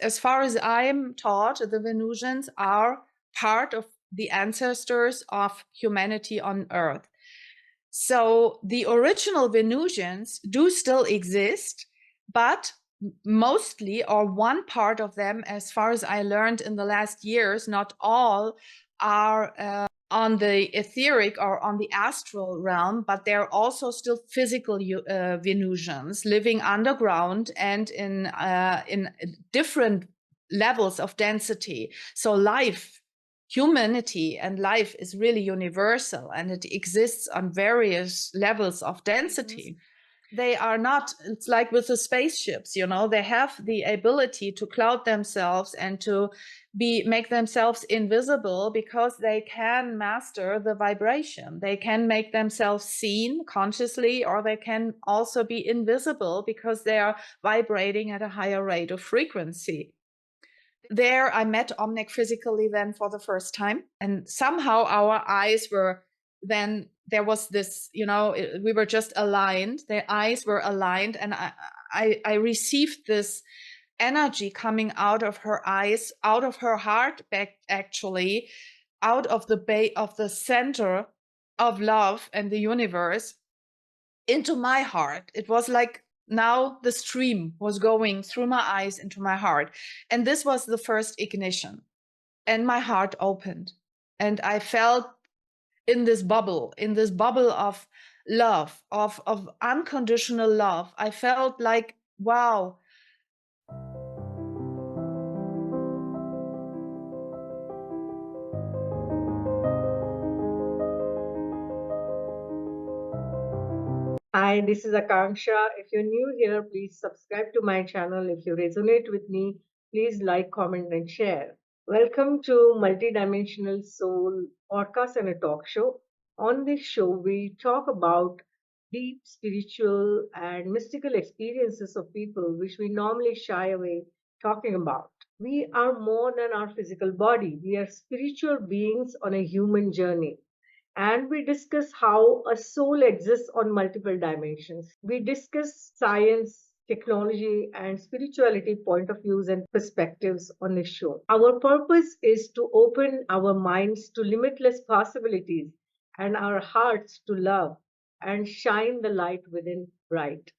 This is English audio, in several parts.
As far as I'm taught, the Venusians are part of the ancestors of humanity on Earth. So the original Venusians do still exist, but mostly, or one part of them, as far as I learned in the last years, not all are on the etheric or on the astral realm, but they're also still physical Venusians living underground and in different levels of density. So humanity and life is really universal, and it exists on various levels of density. They are not, it's like with the spaceships, they have the ability to cloud themselves and to make themselves invisible because they can master the vibration. They can make themselves seen consciously, or they can also be invisible because they are vibrating at a higher rate of frequency. There I met Omnec physically then for the first time, and somehow our eyes were then, there was this, we were just aligned. Their eyes were aligned, and I received this energy coming out of her eyes, out of her heart, actually, out of the center of love and the universe into my heart. It was like now the stream was going through my eyes into my heart. And this was the first ignition. And my heart opened. And I felt in this bubble of love, of unconditional love. I felt like, wow. Hi, this is Akanksshaa. If you're new here, please subscribe to my channel. If you resonate with me, please like, comment, and share. Welcome to Multidimensional Soul Podcast and a Talk Show. On this show, we talk about deep spiritual and mystical experiences of people which we normally shy away talking about. We are more than our physical body. We are spiritual beings on a human journey, and we discuss how a soul exists on multiple dimensions. We discuss science, technology, and spirituality point of views and perspectives on this show. Our purpose is to open our minds to limitless possibilities and our hearts to love and shine the light within bright.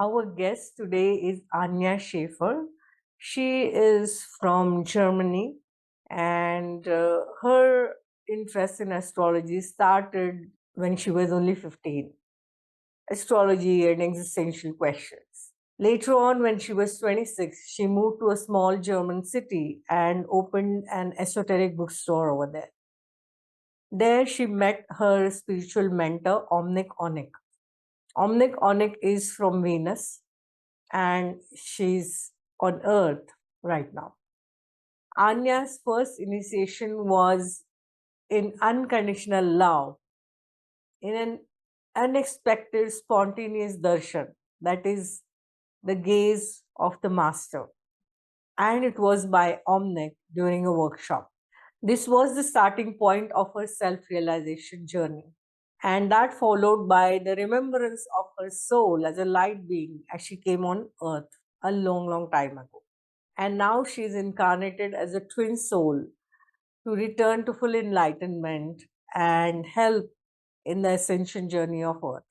Our guest today is Anja Schäfer. She is from Germany, and her interest in astrology started when she was only 15. Astrology and existential questions. Later on, when she was 26, she moved to a small German city and opened an esoteric bookstore over there. There, she met her spiritual mentor, Omnec Onec. Omnec Onec is from Venus, and she's on Earth right now. Anya's first initiation was in unconditional love, in an unexpected, spontaneous darshan, that is the gaze of the master. And it was by Omnec during a workshop. This was the starting point of her self-realization journey. And that followed by the remembrance of her soul as a light being as she came on earth a long, long time ago. And now she is incarnated as a twin soul to return to full enlightenment and help in the ascension journey of earth.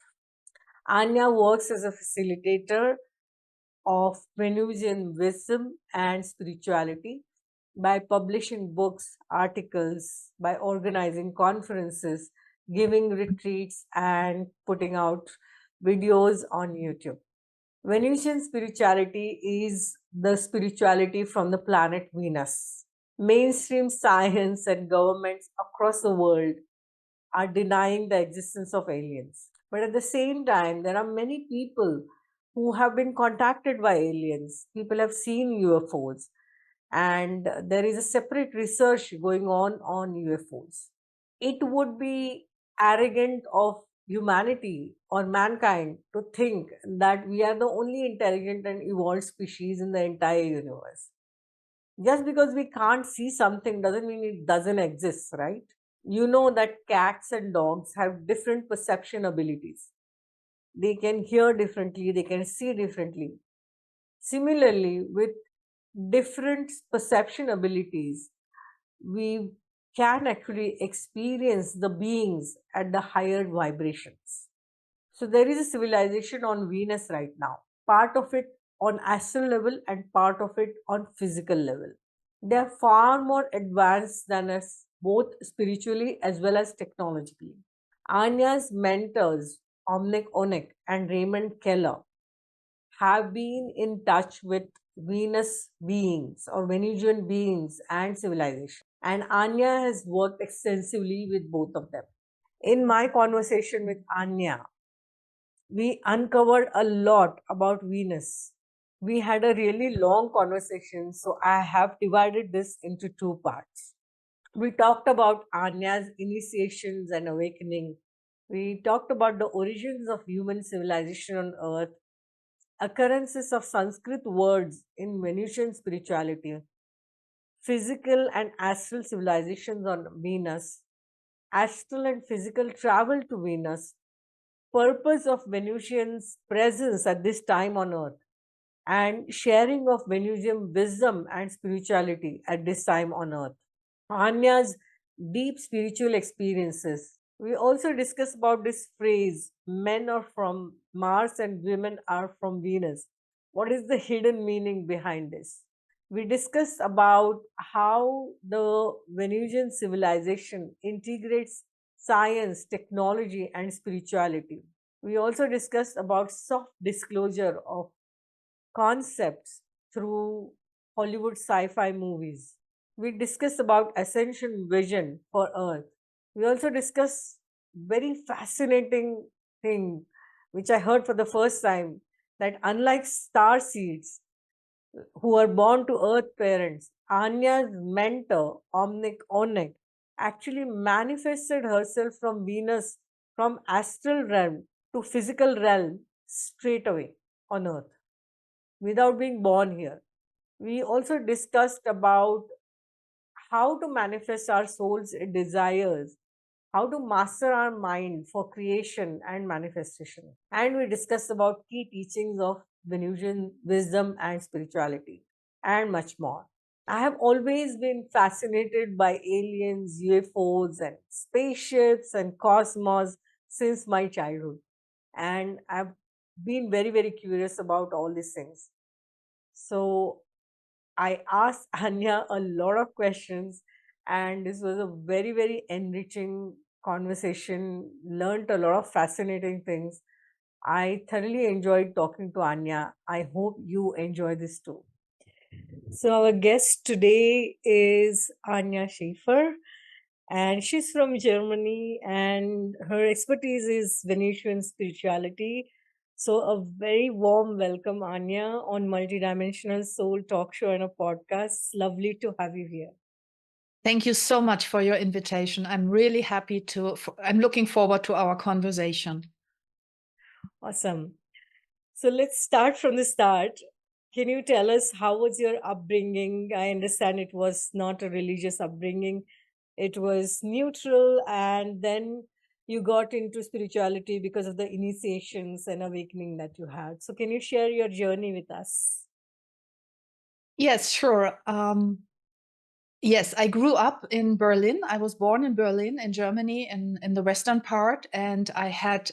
Anja works as a facilitator of Venusian wisdom and spirituality by publishing books, articles, by organizing conferences, giving retreats, and putting out videos on YouTube. Venusian spirituality is the spirituality from the planet Venus. Mainstream science and governments across the world are denying the existence of aliens. But at the same time, there are many people who have been contacted by aliens. People have seen UFOs, and there is a separate research going on UFOs. It would be arrogant of humanity or mankind to think that we are the only intelligent and evolved species in the entire universe. Just because we can't see something doesn't mean it doesn't exist, right? You know that cats and dogs have different perception abilities. They can hear differently, they can see differently. Similarly, with different perception abilities, we can actually experience the beings at the higher vibrations. So there is a civilization on Venus right now, part of it on astral level and part of it on physical level. They are far more advanced than us, both spiritually as well as technologically. Anya's mentors, Omnec Onec and Raymond Keller, have been in touch with Venus beings or Venusian beings and civilization. And Anja has worked extensively with both of them. In my conversation with Anja, we uncovered a lot about Venus. We had a really long conversation, so I have divided this into two parts. We talked about Anya's initiations and awakening. We talked about the origins of human civilization on Earth, occurrences of Sanskrit words in Venusian spirituality, physical and astral civilizations on Venus, astral and physical travel to Venus, purpose of Venusians' presence at this time on Earth, and sharing of Venusian wisdom and spirituality at this time on Earth. Anya's deep spiritual experiences. We also discuss about this phrase, men are from Mars and women are from Venus. What is the hidden meaning behind this? We discussed about how the Venusian civilization integrates science, technology, and spirituality. We also discussed about soft disclosure of concepts through Hollywood sci-fi movies. We discussed about ascension vision for Earth. We also discussed very fascinating thing which I heard for the first time, that unlike star seeds who are born to Earth parents, Anya's mentor, Omnec Onec, actually manifested herself from Venus, from astral realm to physical realm straight away on Earth without being born here. We also discussed about how to manifest our soul's desires, how to master our mind for creation and manifestation. And we discussed about key teachings of Venusian wisdom and spirituality, and much more. I have always been fascinated by aliens, UFOs, and spaceships and cosmos since my childhood. And I've been very, very curious about all these things. So I asked Anja a lot of questions, and this was a very, very enriching conversation. Learned a lot of fascinating things. I thoroughly enjoyed talking to Anja. I hope you enjoy this too. So, our guest today is Anja Schäfer, and she's from Germany, and her expertise is Venusian spirituality. So, a very warm welcome, Anja, on Multidimensional Soul Talk Show and a podcast. Lovely to have you here. Thank you so much for your invitation. I'm really happy to, I'm looking forward to our conversation. Awesome. So, let's start from the start. Can you tell us how was your upbringing? I understand it was not a religious upbringing. It was neutral, and then you got into spirituality because of the initiations and awakening that you had. So can you share your journey with us? Yes, sure. Yes, I grew up in Berlin. I was born in Berlin, in Germany, in the western part, and I had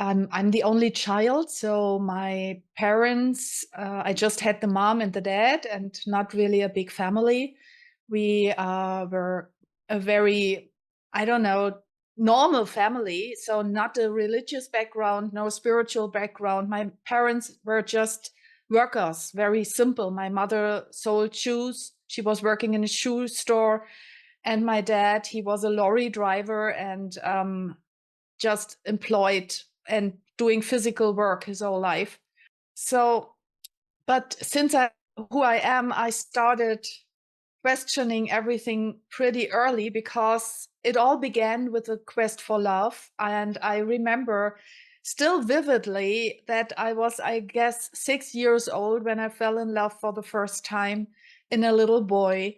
I'm the only child, so my parents, I just had the mom and the dad, and not really a big family. We were a very, I don't know, normal family, so not a religious background, no spiritual background. My parents were just workers, very simple. My mother sold shoes. She was working in a shoe store. And my dad, he was a lorry driver and just employed and doing physical work his whole life. So, but since who I am, I started questioning everything pretty early because it all began with a quest for love. And I remember still vividly that I was, I guess, 6 years old when I fell in love for the first time in a little boy.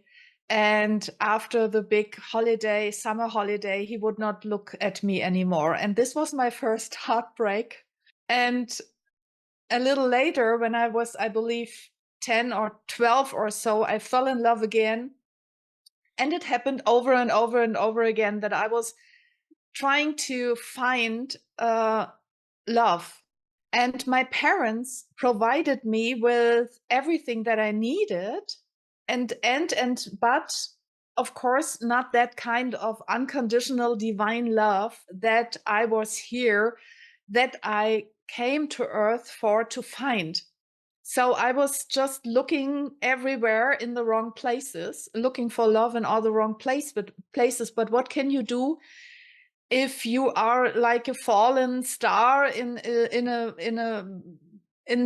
And after the big holiday, summer holiday, he would not look at me anymore. And this was my first heartbreak. And a little later, when I was, I believe, 10 or 12 or so, I fell in love again. And it happened over and over and over again that I was trying to find love. And my parents provided me with everything that I needed. But of course, not that kind of unconditional divine love that I was here, that I came to Earth to find. So I was just looking everywhere in the wrong places, looking for love in all the wrong places. But what can you do if you are like a fallen star in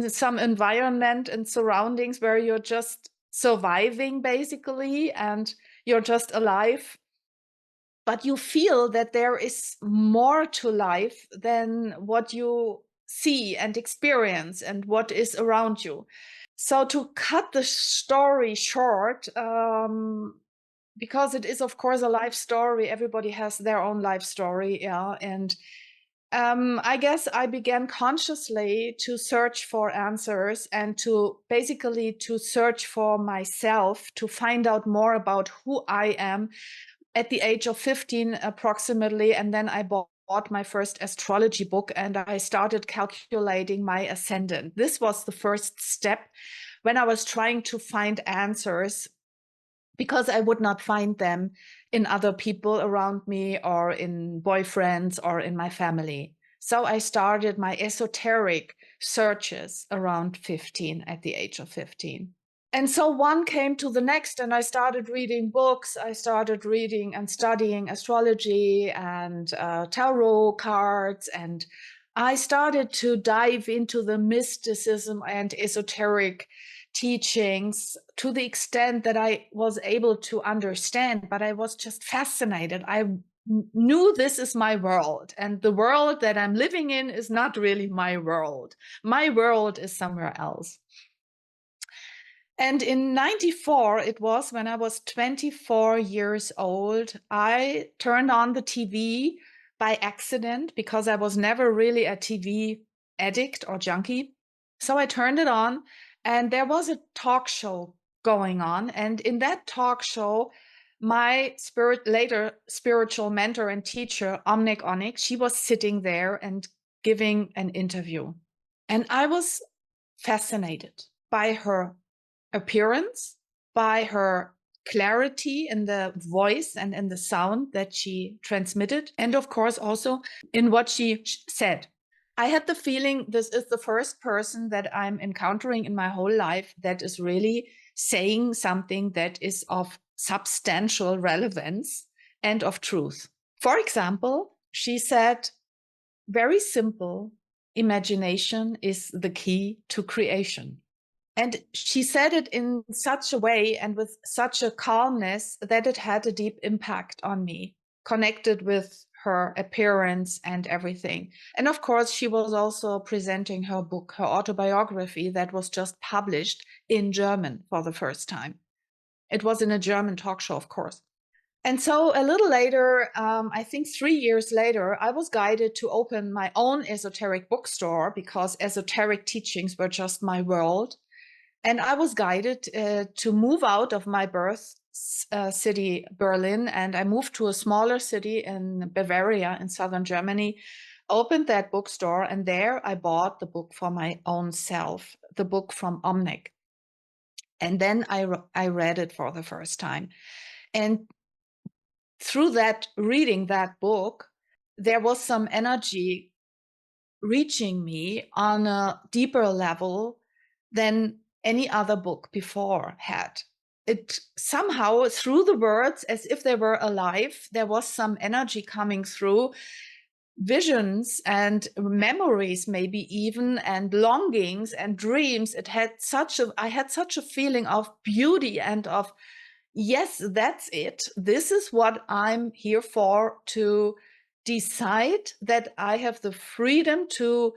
some environment and surroundings where you're just surviving basically, and you're just alive, but you feel that there is more to life than what you see and experience and what is around you. So to cut the story short, because it is, of course, a life story. Everybody has their own life story, yeah. And I guess I began consciously to search for answers and to basically to search for myself, to find out more about who I am at the age of 15 approximately. And then I bought my first astrology book and I started calculating my ascendant. This was the first step when I was trying to find answers, because I would not find them in other people around me or in boyfriends or in my family. So I started my esoteric searches around 15, at the age of 15. And so one came to the next, and I started reading books. I started reading and studying astrology and tarot cards, and I started to dive into the mysticism and esoteric teachings to the extent that I was able to understand, but I was just fascinated. I knew this is my world, and the world that I'm living in is not really my world. My world is somewhere else. And in 94, it was when I was 24 years old, I turned on the TV by accident because I was never really a TV addict or junkie. So I turned it on, and there was a talk show going on. And in that talk show, my later spiritual mentor and teacher, Onec, she was sitting there and giving an interview. And I was fascinated by her appearance, by her clarity in the voice and in the sound that she transmitted, and of course also in what she said. I had the feeling this is the first person that I'm encountering in my whole life that is really saying something that is of substantial relevance and of truth. For example, she said, very simple, imagination is the key to creation. And she said it in such a way and with such a calmness that it had a deep impact on me, connected with her appearance and everything. And of course, she was also presenting her book, her autobiography, that was just published in German for the first time. It was in a German talk show, of course. And so a little later, I think 3 years later, I was guided to open my own esoteric bookstore because esoteric teachings were just my world. And I was guided to move out of my birth city, Berlin, and I moved to a smaller city in Bavaria in southern Germany, opened that bookstore, and there I bought the book for my own self, the book from Omnec. And then I read it for the first time. And through that, reading that book, there was some energy reaching me on a deeper level than any other book before had. It somehow, through the words, as if they were alive, there was some energy coming through, visions and memories, maybe even, and longings and dreams. I had such a feeling of beauty and of, yes, that's it. This is what I'm here for, to decide that I have the freedom to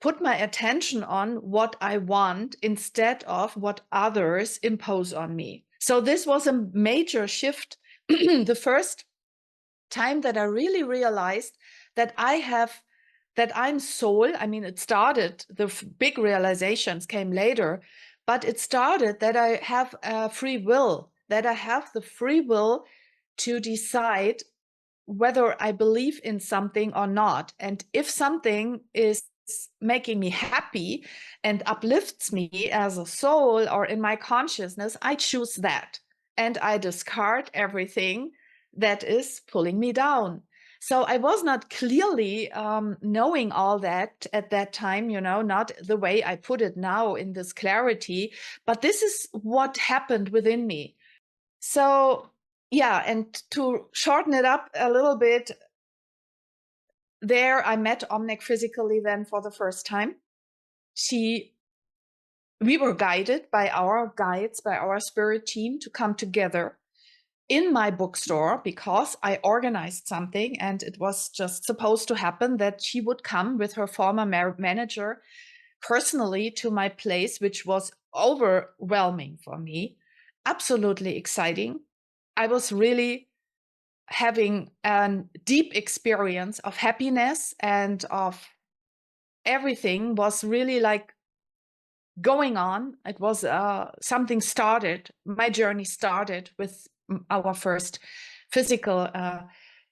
put my attention on what I want instead of what others impose on me. So this was a major shift. The first time that I really realized that I'm soul. I mean, it started, the big realizations came later, But it started that I have a free will, that I have the free will to decide whether I believe in something or not. And if something is making me happy and uplifts me as a soul or in my consciousness, I choose that. And I discard everything that is pulling me down. So I was not clearly knowing all that at that time, not the way I put it now in this clarity, but this is what happened within me. So yeah, and to shorten it up a little bit, there I met Omnec physically then for the first time. We were guided by our guides, by our spirit team, to come together in my bookstore because I organized something, and it was just supposed to happen that she would come with her former manager personally to my place, which was overwhelming for me, absolutely exciting. I was really having a deep experience of happiness, and of everything was really like going on. It was something started. My journey started with our first physical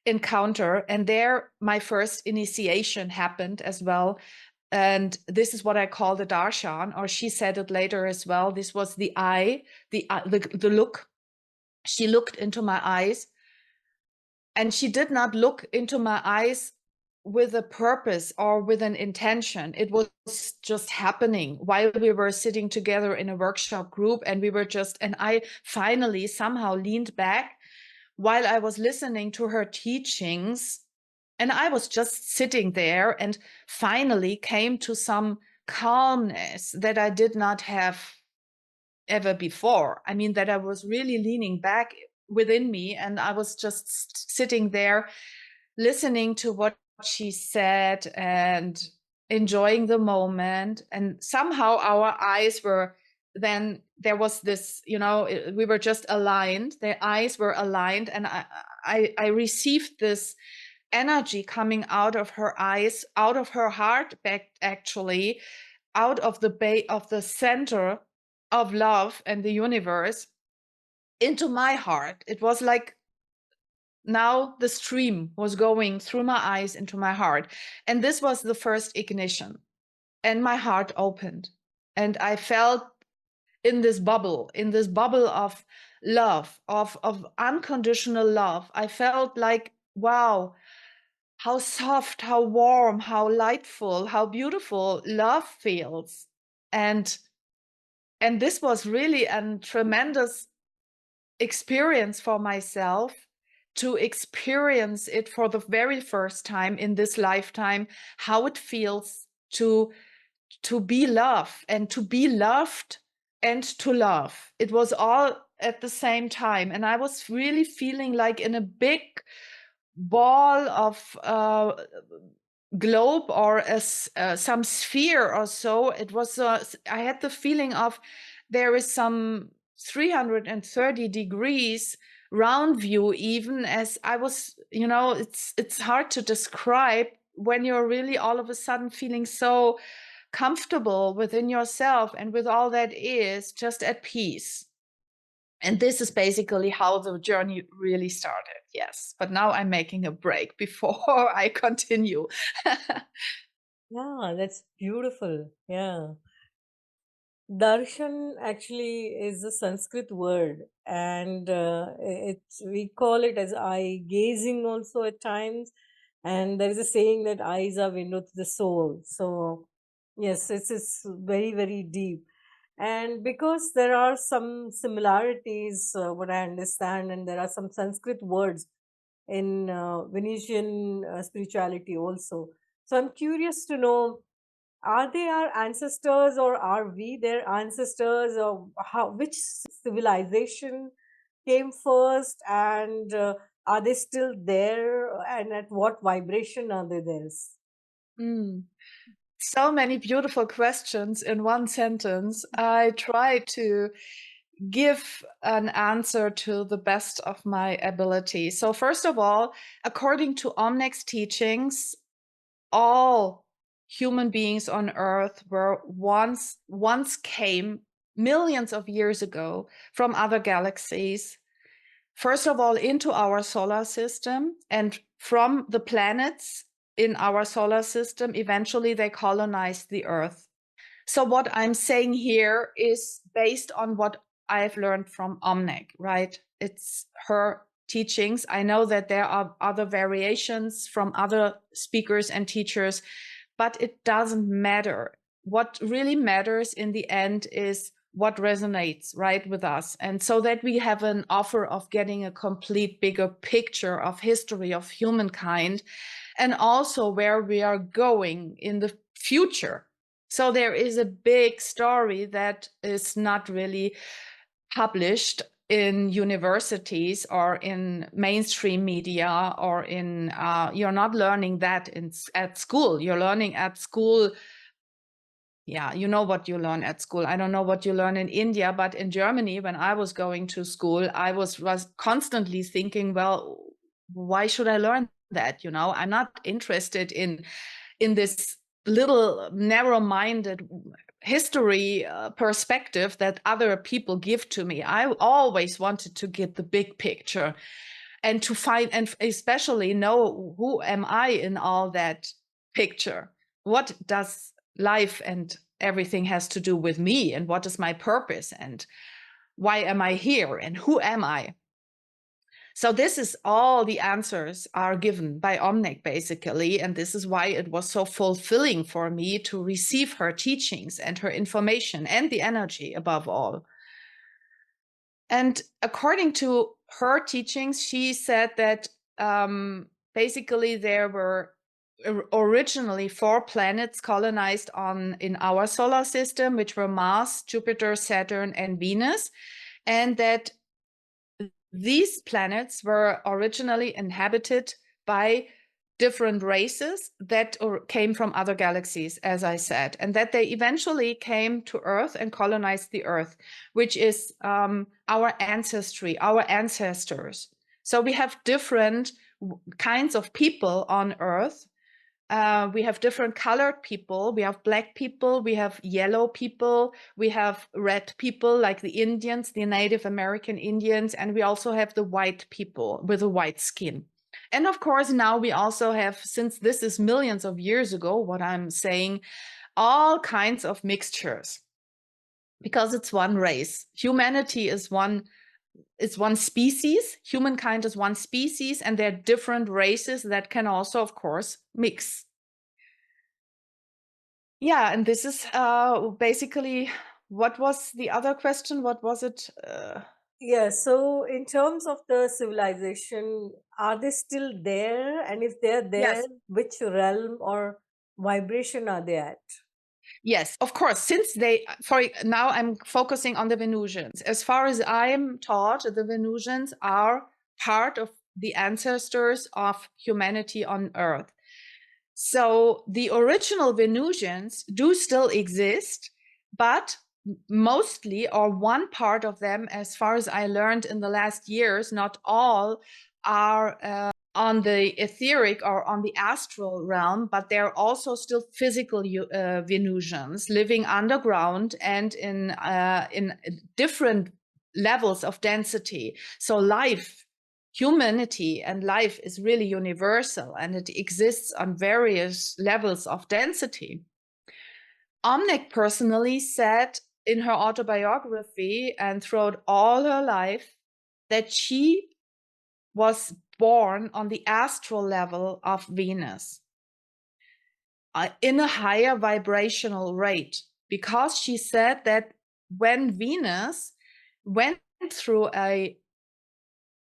encounter, and there my first initiation happened as well. And this is what I call the darshan, or she said it later as well. This was the eye, the look. She looked into my eyes, and she did not look into my eyes with a purpose or with an intention. It was just happening while we were sitting together in a workshop group, and I finally somehow leaned back while I was listening to her teachings, and I was just sitting there and finally came to some calmness that I did not have ever before. I mean, that I was really leaning back within me, and I was just sitting there listening to what she said and enjoying the moment. And somehow our eyes were, then there was this, we were just aligned. Their eyes were aligned, and I received this energy coming out of her eyes, out of her heart, back actually, out of the center of love and the universe into my heart. It was like now the stream was going through my eyes into my heart. And this was the first ignition. And my heart opened. And I felt in this bubble of love, of unconditional love. I felt like, wow, how soft, how warm, how lightful, how beautiful love feels. And this was really a tremendous experience for myself, to experience it for the very first time in this lifetime, how it feels to be loved, and to be loved, and to love. It was all at the same time. And I was really feeling like in a big ball of globe, or some sphere or so. It was I had the feeling of there is some 330 degrees round view, even as I was, it's hard to describe when you're really all of a sudden feeling so comfortable within yourself and with all that is, just at peace. And this is basically how the journey really started. Yes. But now I'm making a break before I continue. Yeah, that's beautiful. Yeah. Darshan actually is a Sanskrit word, and we call it as eye gazing also at times. And there is a saying that eyes are window to the soul. So yes, it's very, very deep. And because there are some similarities, what I understand, and there are some Sanskrit words in Venusian spirituality also. So I'm curious to know, are they our ancestors, or are we their ancestors, or which civilization came first, and are they still there, and at what vibration are they there? Mm. So many beautiful questions in one sentence. I try to give an answer to the best of my ability. So first of all, according to Omnec's teachings, all human beings on earth were once came millions of years ago from other galaxies, first of all into our solar system, and from the planets in our solar system, eventually they colonized the Earth. So what I'm saying here is based on what I've learned from Omnec, right? It's her teachings. I know that there are other variations from other speakers and teachers, but it doesn't matter. What really matters in the end is what resonates right with us. And so that we have an offer of getting a complete bigger picture of history of humankind and also where we are going in the future. So there is a big story that is not really published in universities or in mainstream media or in, you're not learning that at school. You're learning at school. Yeah, you know what you learn at school. I don't know what you learn in India, but in Germany, when I was going to school, I was constantly thinking, well, why should I learn that? You know, I'm not interested in this little narrow-minded history perspective that other people give to me. I always wanted to get the big picture and to find, and especially know, who am I in all that picture? What does life and everything has to do with me, and what is my purpose, and why am I here, and who am I? So this is all the answers are given by Omnec, basically, and this is why it was so fulfilling for me to receive her teachings and her information and the energy above all. And according to her teachings, she said that basically there were originally 4 planets colonized in our solar system, which were Mars, Jupiter, Saturn, and Venus, and that these planets were originally inhabited by different races that came from other galaxies, as I said, and that they eventually came to Earth and colonized the Earth, which is our ancestry, our ancestors. So we have different kinds of people on Earth. We have different colored people. We have black people, we have yellow people, we have red people like the Indians, the Native American Indians, and we also have the white people with a white skin. And of course, now we also have, since this is millions of years ago, what I'm saying, all kinds of mixtures, because it's one race. Humanity is one species, humankind is one species, and there are different races that can also, of course, mix. Yeah, and this is basically, what was the other question? What was it? Yeah, so in terms of the civilization, are they still there? And if they're there, Yes. which realm or vibration are they at? Yes, of course. Since now I'm focusing on the Venusians. As far as I'm taught, the Venusians are part of the ancestors of humanity on Earth. So the original Venusians do still exist, but mostly, or one part of them, as far as I learned in the last years, not all are on the etheric or on the astral realm, but they're also still physical Venusians living underground and in different levels of density. So humanity and life is really universal, and it exists on various levels of density. Omnec personally said in her autobiography and throughout all her life that she was born on the astral level of Venus in a higher vibrational rate, because she said that when Venus went through a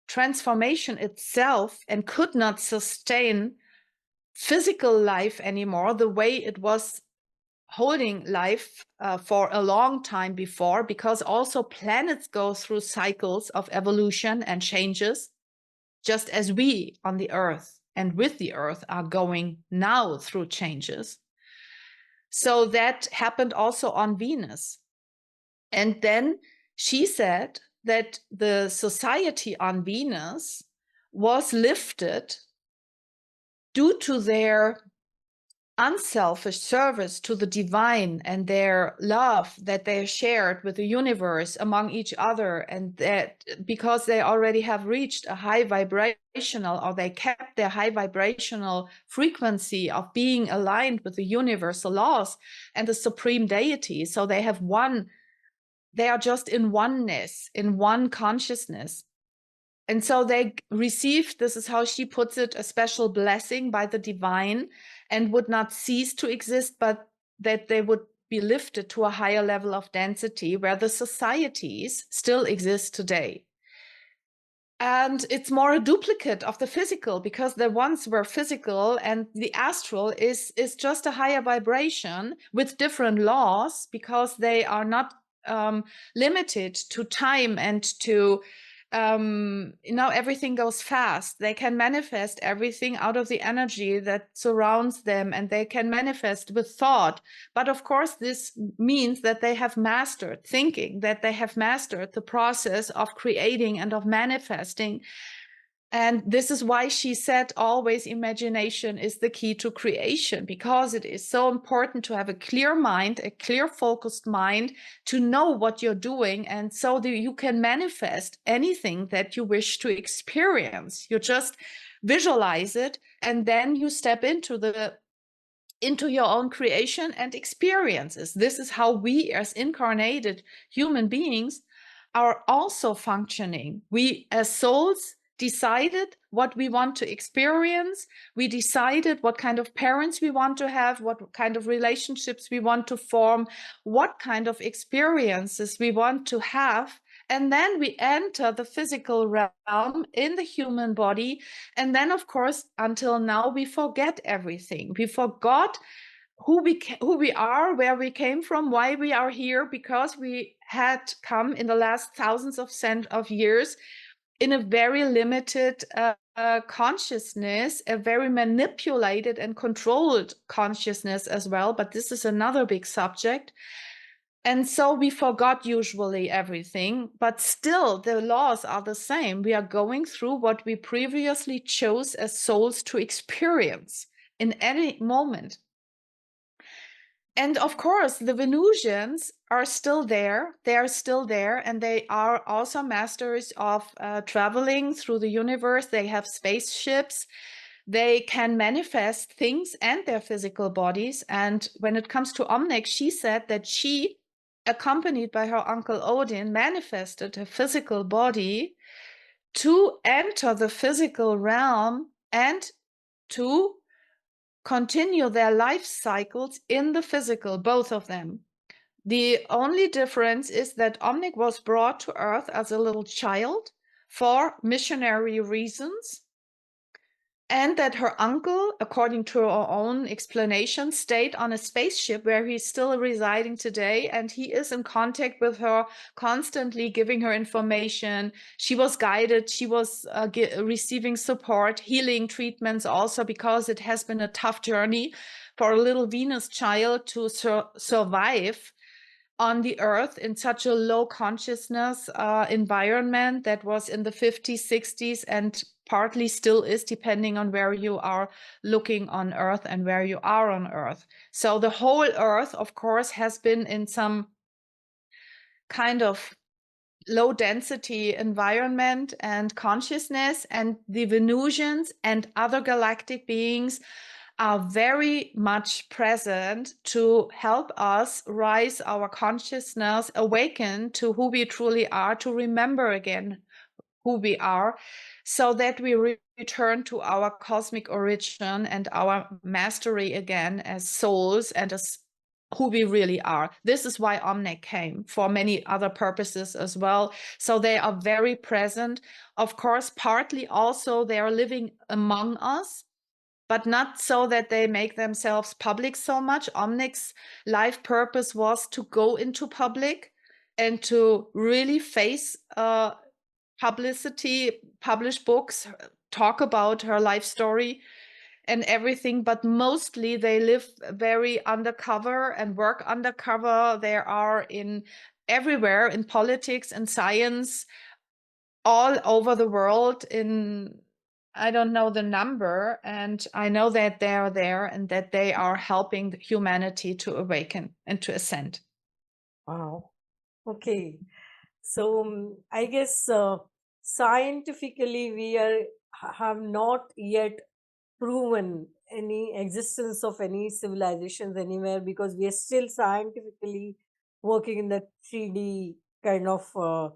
transformation itself and could not sustain physical life anymore the way it was holding life for a long time before, because also planets go through cycles of evolution and changes, just as we on the Earth and with the Earth are going now through changes. So that happened also on Venus. And then she said that the society on Venus was lifted due to their unselfish service to the divine and their love that they shared with the universe among each other, and that because they already have reached a high vibrational, or they kept their high vibrational frequency of being aligned with the universal laws and the supreme deity, so they have one, they are just in oneness, in one consciousness. And so they received, this is how she puts it, a special blessing by the divine, and would not cease to exist, but that they would be lifted to a higher level of density where the societies still exist today. And it's more a duplicate of the physical, because the ones were physical, and the astral is just a higher vibration with different laws, because they are not limited to time and to everything goes fast. They can manifest everything out of the energy that surrounds them, and they can manifest with thought. But of course, this means that they have mastered thinking, that they have mastered the process of creating and of manifesting. And this is why she said always imagination is the key to creation, because it is so important to have a clear mind, a clear focused mind, to know what you're doing. And so that you can manifest anything that you wish to experience. You just visualize it, and then you step into your own creation and experiences. This is how we as incarnated human beings are also functioning. We as souls decided what we want to experience. We decided what kind of parents we want to have, what kind of relationships we want to form, what kind of experiences we want to have. And then we enter the physical realm in the human body. And then, of course, until now, we forget everything. We forgot who we are, where we came from, why we are here, because we had come in the last thousands of years in a very limited consciousness, a very manipulated and controlled consciousness as well. But this is another big subject. And so we forgot usually everything, but still the laws are the same. We are going through what we previously chose as souls to experience in any moment. And of course, the Venusians are still there. They are still there, and they are also masters of traveling through the universe. They have spaceships. They can manifest things and their physical bodies. And when it comes to Omnec, she said that she, accompanied by her uncle Odin, manifested a physical body to enter the physical realm and to continue their life cycles in the physical, both of them. The only difference is that Omnec was brought to Earth as a little child for missionary reasons, and that her uncle, according to her own explanation, stayed on a spaceship where he's still residing today, and he is in contact with her, constantly giving her information. She was guided, she was receiving support, healing treatments also, because it has been a tough journey for a little Venus child to survive on the earth in such a low consciousness environment that was in the 50s, 60s, and partly still is, depending on where you are looking on earth and where you are on earth. So the whole earth, of course, has been in some kind of low density environment and consciousness, and the Venusians and other galactic beings are very much present to help us rise our consciousness, awaken to who we truly are, to remember again who we are, so that we return to our cosmic origin and our mastery again as souls and as who we really are. This is why Omnec came, for many other purposes as well. So they are very present. Of course, partly also they are living among us, but not so that they make themselves public so much. Omnec's life purpose was to go into public and to really face publicity, publish books, talk about her life story and everything. But mostly they live very undercover and work undercover. They are everywhere in politics and science, all over the world, in I don't know the number, and I know that they are there and that they are helping humanity to awaken and to ascend. Wow. Okay. So I guess scientifically have not yet proven any existence of any civilizations anywhere, because we are still scientifically working in the 3D kind of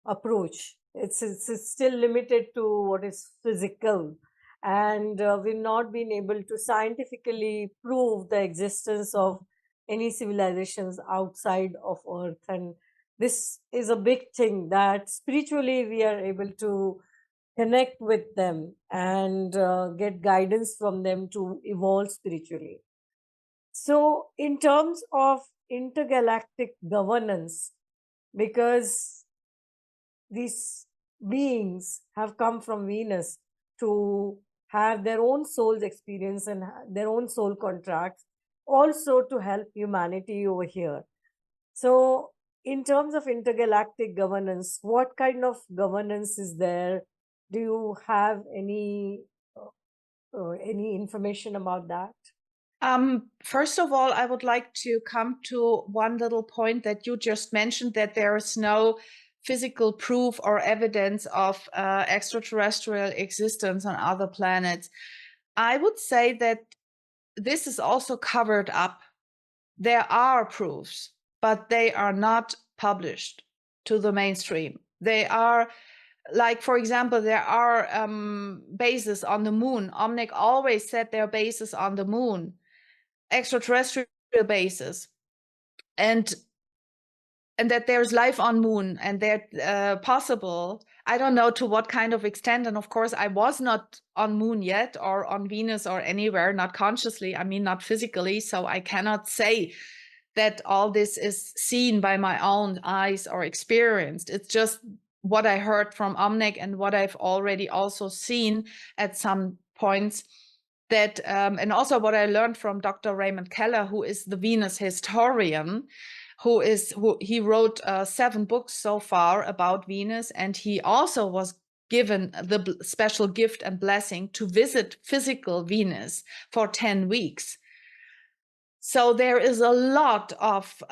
approach. It's still limited to what is physical, and we've not been able to scientifically prove the existence of any civilizations outside of Earth. And this is a big thing, that spiritually we are able to connect with them and get guidance from them to evolve spiritually. So, in terms of intergalactic governance, because these beings have come from Venus to have their own soul's experience and their own soul contracts, also to help humanity over here. So, in terms of intergalactic governance, what kind of governance is there? Do you have any information about that? First of all, I would like to come to one little point that you just mentioned, that there is no physical proof or evidence of extraterrestrial existence on other planets. I would say that this is also covered up. There are proofs, but they are not published to the mainstream. They are, like, for example, there are bases on the moon. Omnec always said there are bases on the moon, extraterrestrial bases, and that there's life on moon, and they're possible. I don't know to what kind of extent, and of course I was not on moon yet, or on Venus, or anywhere, not consciously, I mean not physically, so I cannot say that all this is seen by my own eyes or experienced. It's just what I heard from Omnec and what I've already also seen at some points. That and also what I learned from Dr. Raymond Keller, who is the Venus historian, who he wrote 7 books so far about Venus, and he also was given the special gift and blessing to visit physical Venus for 10 weeks. So there is a lot of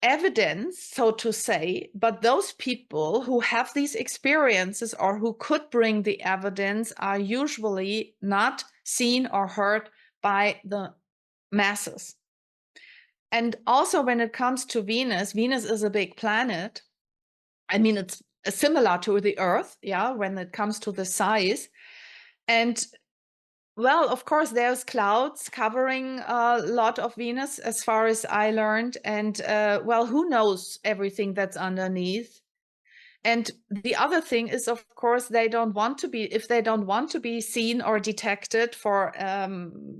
evidence, so to say, but those people who have these experiences or who could bring the evidence are usually not seen or heard by the masses. And also when it comes to Venus, Venus is a big planet. I mean, it's similar to the Earth, yeah, when it comes to the size. And well, of course, there's clouds covering a lot of Venus, as far as I learned. And well, who knows everything that's underneath? And the other thing is, of course, they don't want to be, if they don't want to be seen or detected for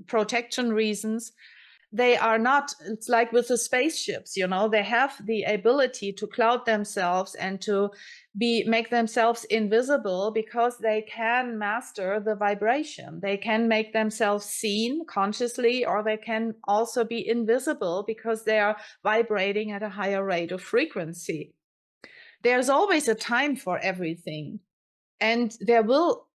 protection reasons, they are not. It's like with the spaceships, you know, they have the ability to cloud themselves and to make themselves invisible, because they can master the vibration. They can make themselves seen consciously, or they can also be invisible because they are vibrating at a higher rate of frequency. There's always a time for everything, and there will,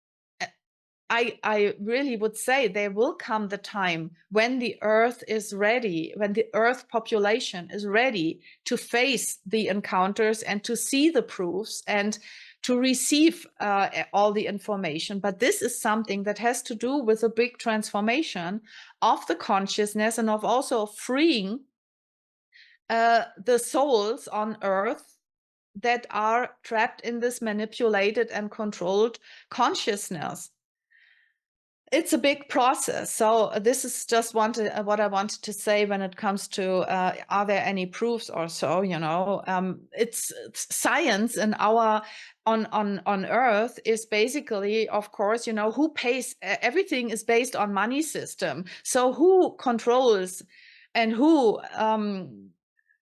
I really would say, there will come the time when the Earth is ready, when the Earth population is ready to face the encounters and to see the proofs and to receive all the information. But this is something that has to do with a big transformation of the consciousness, and of also freeing the souls on Earth that are trapped in this manipulated and controlled consciousness. It's a big process. So this is just what I wanted to say when it comes to are there any proofs or so, you know. It's science in our on Earth is basically, of course, you know, who pays, everything is based on money system. So who controls and who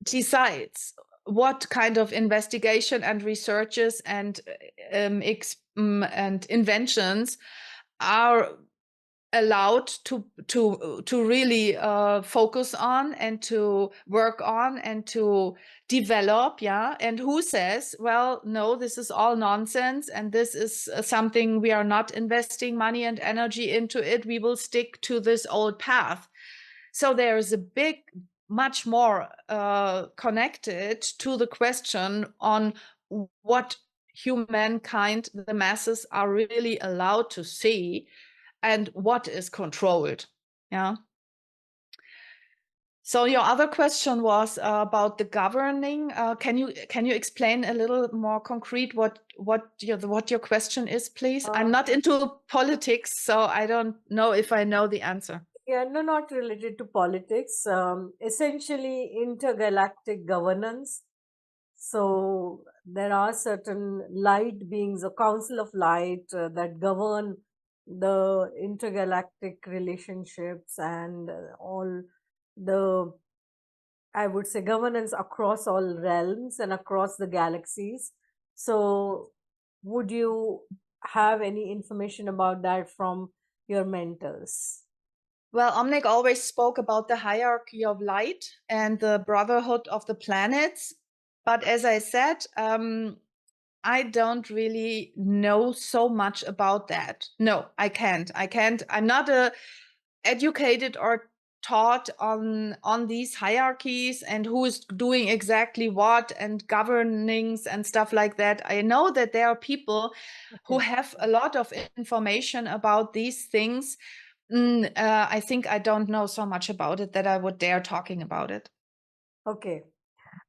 decides what kind of investigation and researches and inventions are allowed to really focus on and to work on and to develop. Yeah. And who says, well, no, this is all nonsense and this is something we are not investing money and energy into it. We will stick to this old path. So there is a big, much more connected to the question on what humankind, the masses, are really allowed to see and what is controlled. Yeah. So your other question was about the governing. Can you explain a little more concrete what your question is, please? I'm not into politics, so I don't know if I know the answer. Yeah, no, not related to politics. Essentially, intergalactic governance. So there are certain light beings, a council of light that govern the intergalactic relationships and all the, I would say, governance across all realms and across the galaxies. So would you have any information about that from your mentors? Well, Omnec always spoke about the hierarchy of light and the brotherhood of the planets. But as I said, I don't really know so much about that. No, I can't. I'm not educated or taught on these hierarchies and who is doing exactly what and governings and stuff like that. I know that there are people who have a lot of information about these things. I think I don't know so much about it that I would dare talking about it. Okay.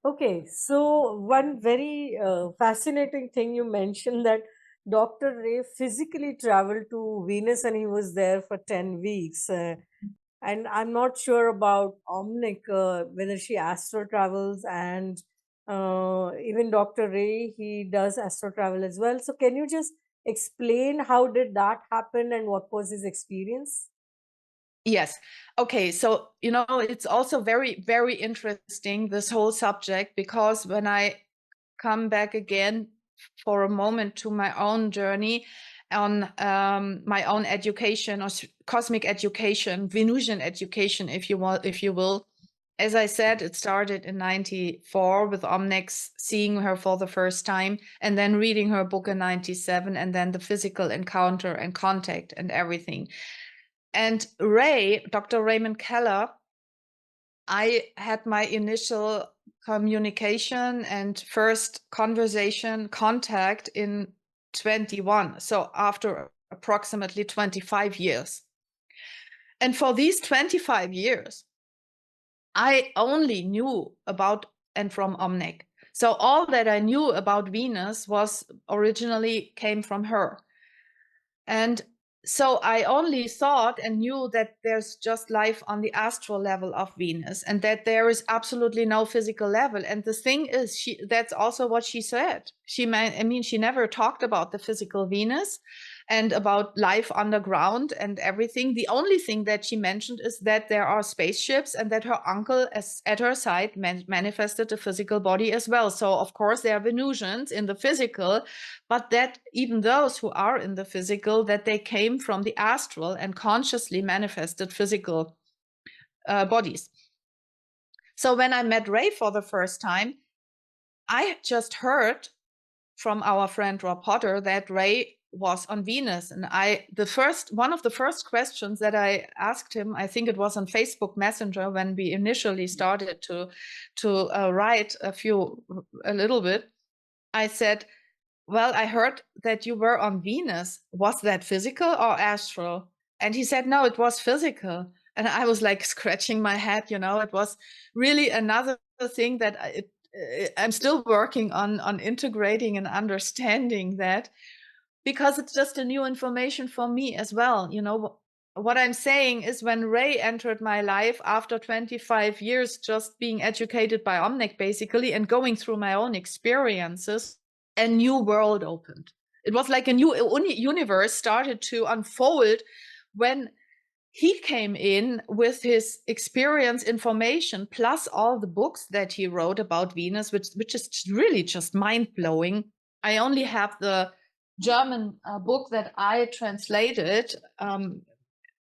Okay, so one very fascinating thing you mentioned, that Dr. Ray physically traveled to Venus and he was there for 10 weeks. And I'm not sure about Omnec, whether she astral travels, and even Dr. Ray, he does astral travel as well. So can you just explain how did that happen and what was his experience? Yes. Okay. So, it's also very, very interesting, this whole subject, because when I come back again for a moment to my own journey on my own education or cosmic education, Venusian education, if you will. As I said, it started in 94 with Omnec, seeing her for the first time, and then reading her book in 97, and then the physical encounter and contact and everything. And Ray, Dr. Raymond Keller, I had my initial communication and first conversation contact in 21. So after approximately 25 years. And for these 25 years, I only knew about and from Omnec. So all that I knew about Venus was originally came from her. And so I only thought and knew that there's just life on the astral level of Venus and that there is absolutely no physical level. And the thing is, that's also what she said. She never talked about the physical Venus and about life underground and everything. The only thing that she mentioned is that there are spaceships and that her uncle at her side manifested a physical body as well. So of course there are Venusians in the physical, but that even those who are in the physical, that they came from the astral and consciously manifested physical bodies. So when I met Ray for the first time, I just heard from our friend Rob Potter that Ray was on Venus. And one of the first questions that I asked him, I think it was on Facebook Messenger when we initially started to write a little bit, I said, well, I heard that you were on Venus. Was that physical or astral? And he said, no, it was physical. And I was like scratching my head, it was really another thing that I'm still working on integrating and understanding that, because it's just a new information for me as well. What I'm saying is, when Ray entered my life after 25 years just being educated by Omnec basically and going through my own experiences, a new world opened. It was like a new universe started to unfold when he came in with his experience information, plus all the books that he wrote about Venus, which is really just mind-blowing. I only have the German book that I translated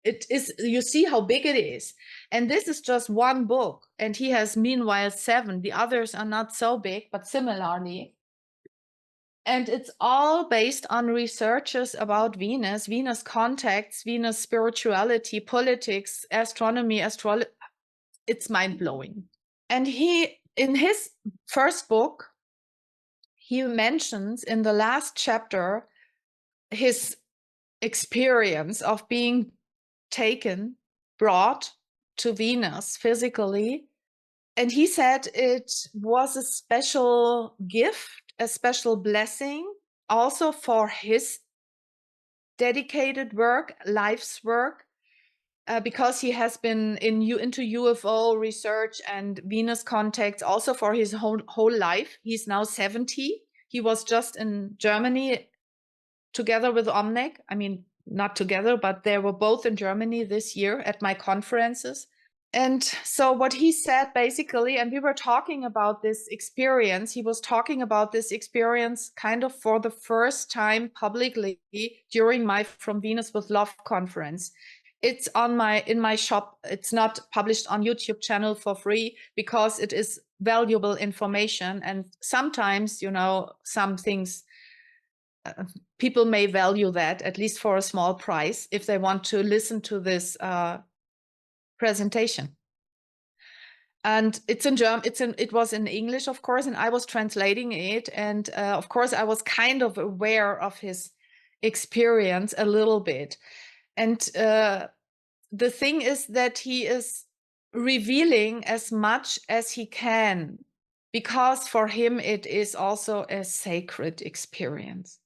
it is, you see how big it is. And this is just one book. And he has meanwhile 7. The others are not so big, but similarly. And it's all based on researches about Venus, Venus contacts, Venus spirituality, politics, astronomy, astrology. It's mind-blowing. And he, in his first book, he mentions in the last chapter his experience of being brought to Venus physically. And he said it was a special gift, a special blessing, also for his dedicated work, life's work, because he has been into UFO research and Venus contacts also for his whole life. He's now 70. He was just in Germany together with Omnec. I mean, not together, but they were both in Germany this year at my conferences. And so what he said basically, and we were talking about this experience, he was talking about this experience kind of for the first time publicly during my From Venus with Love conference. It's in my shop. It's not published on YouTube channel for free because it is valuable information. And sometimes, you know, some things, people may value that at least for a small price if they want to listen to this presentation. And it's in German. It was in English, of course, and I was translating it. And of course, I was kind of aware of his experience a little bit. And the thing is that he is revealing as much as he can, because for him it is also a sacred experience.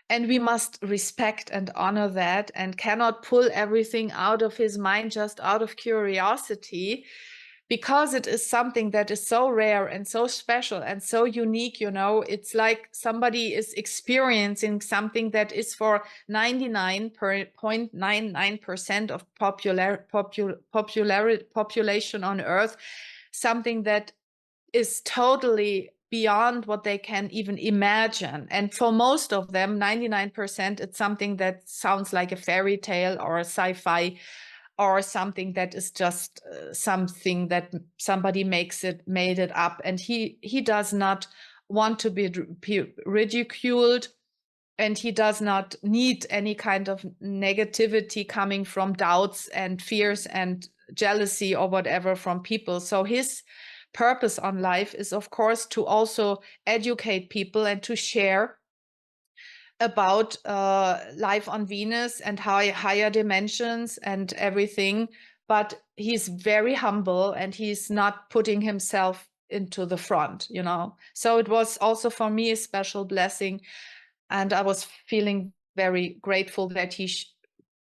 And we must respect and honor that, and cannot pull everything out of his mind just out of curiosity, because it is something that is so rare and so special and so unique. You know, it's like somebody is experiencing something that is for 99.99% of population on Earth, something that is totally beyond what they can even imagine. And for most of them, 99%, it's something that sounds like a fairy tale or a sci-fi, or something that is just something that somebody made it up. And he does not want to be ridiculed, and he does not need any kind of negativity coming from doubts and fears and jealousy or whatever from people. So his purpose on life is, of course, to also educate people and to share about life on Venus and higher dimensions and everything. But he's very humble, and he's not putting himself into the front, you know. So it was also for me a special blessing, and I was feeling very grateful that he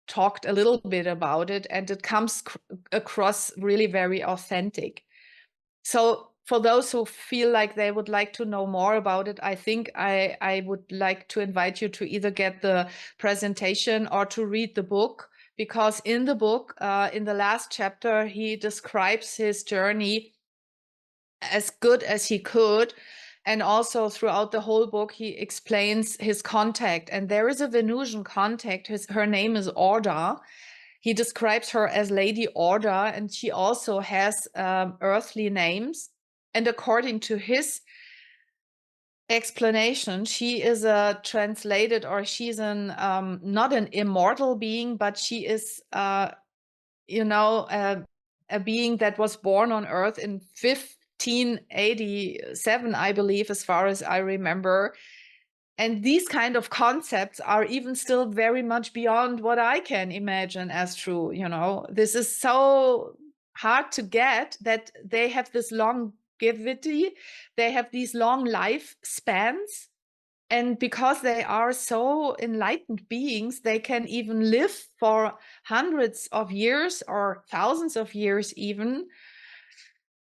talked a little bit about it, and it comes across really very authentic. So for those who feel like they would like to know more about it, I think I would like to invite you to either get the presentation or to read the book, because in the book, in the last chapter, he describes his journey as good as he could. And also throughout the whole book, he explains his contact. And there is a Venusian contact. Her name is Orda. He describes her as Lady Orda, and she also has earthly names. And according to his explanation, she is a translated, or she's an not an immortal being, but she is, you know, a being that was born on Earth in 1587, I believe, as far as I remember. And these kind of concepts are even still very much beyond what I can imagine as true. You know, this is so hard to get, that they have this longevity, they have these long life spans. And because they are so enlightened beings, they can even live for hundreds of years or thousands of years even.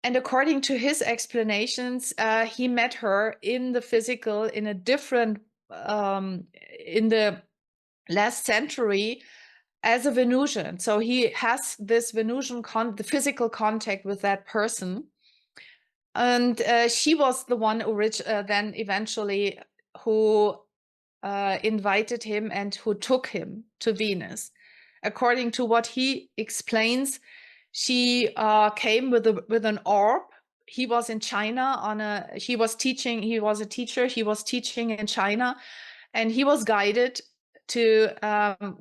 And according to his explanations, he met her in the physical, in a different, in the last century, as a Venusian. So he has this Venusian, the physical contact with that person. And she was the one then eventually who invited him and who took him to Venus. according to what he explains, she came with an orb. He was in China he was a teacher, he was teaching in China, and he was guided to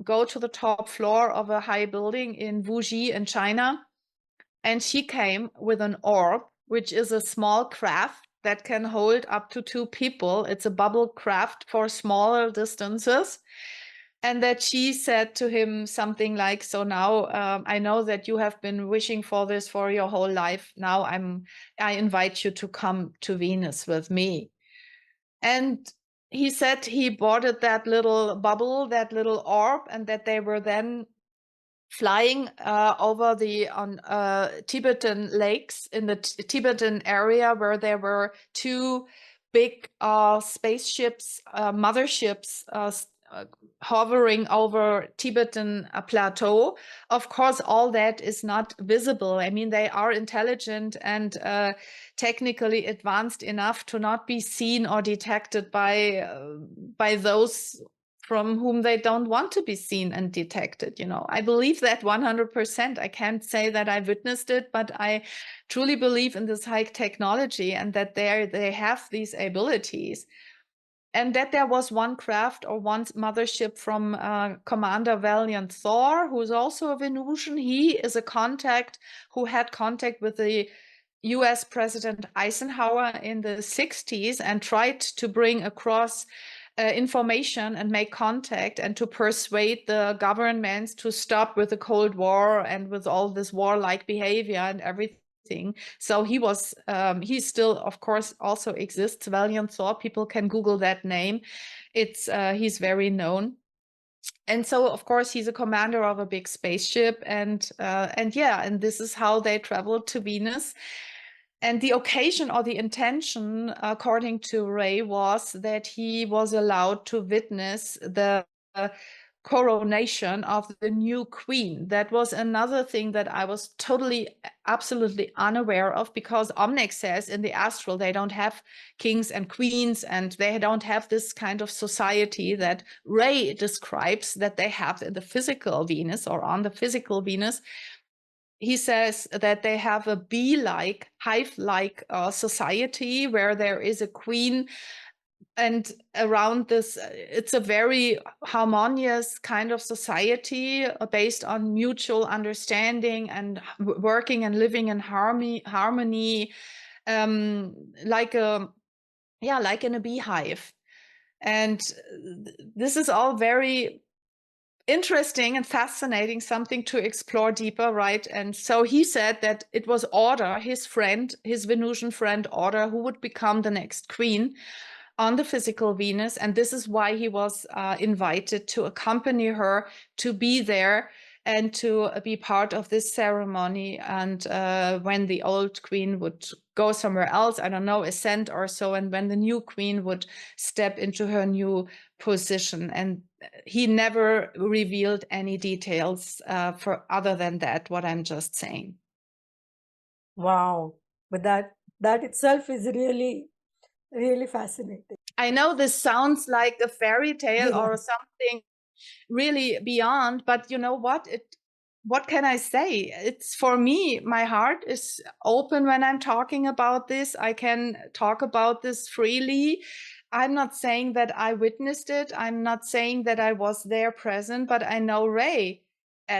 go to the top floor of a high building in Wuxi in China. And she came with an orb, which is a small craft that can hold up to 2 people. It's a bubble craft for smaller distances. And that she said to him something like, so now I know that you have been wishing for this for your whole life. Now I invite you to come to Venus with me. And he said he boarded that little bubble, that little orb, and that they were then flying over the Tibetan lakes in the Tibetan area, where there were 2 big spaceships, motherships, hovering over Tibetan plateau. Of course, all that is not visible. I mean, they are intelligent and technically advanced enough to not be seen or detected by those from whom they don't want to be seen and detected. I believe that 100%. I can't say that I witnessed it, but I truly believe in this high technology, and that they have these abilities. And that there was one craft or one mothership from Commander Valiant Thor, who is also a Venusian. He is a contact who had contact with the US President Eisenhower in the 60s and tried to bring across information and make contact and to persuade the governments to stop with the Cold War and with all this warlike behavior and everything. So he was, he still, of course, also exists. Valiant Thor, people can Google that name. He's very known. And so, of course, he's a commander of a big spaceship, and this is how they traveled to Venus. And the occasion or the intention, according to Ray, was that he was allowed to witness the coronation of the new queen. That was another thing that I was totally, absolutely unaware of, because Omnec says in the astral they don't have kings and queens, and they don't have this kind of society that Ray describes that they have in the physical Venus or on the physical Venus. He says that they have a bee-like, hive-like society where there is a queen, and around this, it's a very harmonious kind of society based on mutual understanding and working and living in harmony, like in a beehive. And this is all very interesting and fascinating, something to explore deeper, right? And so he said that it was Order, his Venusian friend Order, who would become the next queen on the physical Venus. And this is why he was invited to accompany her, to be there and to be part of this ceremony. And when the old queen would go somewhere else, I don't know, ascend or so, and when the new queen would step into her new position. And he never revealed any details for other than that, what I'm just saying. Wow. But that itself is really, really fascinating. I know this sounds like a fairy tale or something really beyond, but you know what can I say? It's, for me, my heart is open when I'm talking about this. I can talk about this freely. I'm not saying that I witnessed it. I'm not saying that I was there present, but I know Ray